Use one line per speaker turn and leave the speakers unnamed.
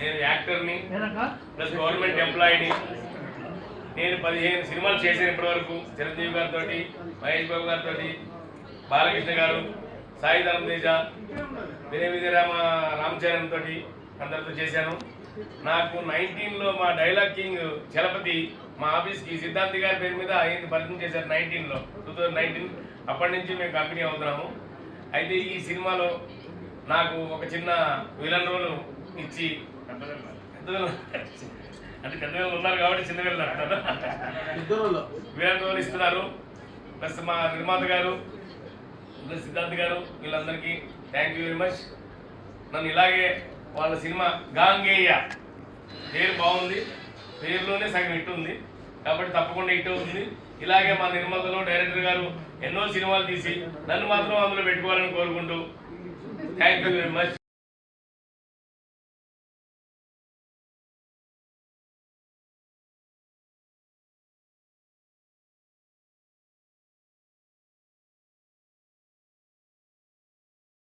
నేను యాక్టర్ని plus government ఎంప్లాయీని. నేను 15 సినిమాలు చేశాను ఇప్పటివరకు. చిరంజీవి గారితో, మహేష్ బాబు గారితో, బాలకృష్ణ గారు, సాయి ధరం తేజ, రామచరణ్ తోటి అందరితో చేశాను. నాకు 19లో మా డైలాగ్ కింగ్ చలపతి మా ఆఫీస్కి సిద్ధాంతి గారి పేరు మీద ఆయన పరిచయం చేశారు 2019. అప్పటి నుంచి మేము కంపెనీ అవుతున్నాము. అయితే ఈ సినిమాలో నాకు ఒక చిన్న విలన్ రోల్ ఇచ్చి, అంటే పెద్ద వీళ్ళు ఉన్నారు కాబట్టి చిన్న వీళ్ళు అంటారు, విలన్ రోల్ ఇస్తున్నారు. ప్లస్ మా నిర్మాత గారు ప్లస్ సిద్ధాంత్ గారు, వీళ్ళందరికీ థ్యాంక్ యూ వెరీ మచ్. నన్ను ఇలాగే వాళ్ళ సినిమా గాంగేయ పేరు బాగుంది, పేరులోనే సగం హిట్ ఉంది కాబట్టి తప్పకుండా హిట్ అవుతుంది. ఇలాగే మా నిర్మాతలు డైరెక్టర్ గారు ఎన్నో సినిమాలు తీసి నన్ను మాత్రం అందులో పెట్టుకోవాలని కోరుకుంటూ థ్యాంక్ యూ వెరీ మచ్.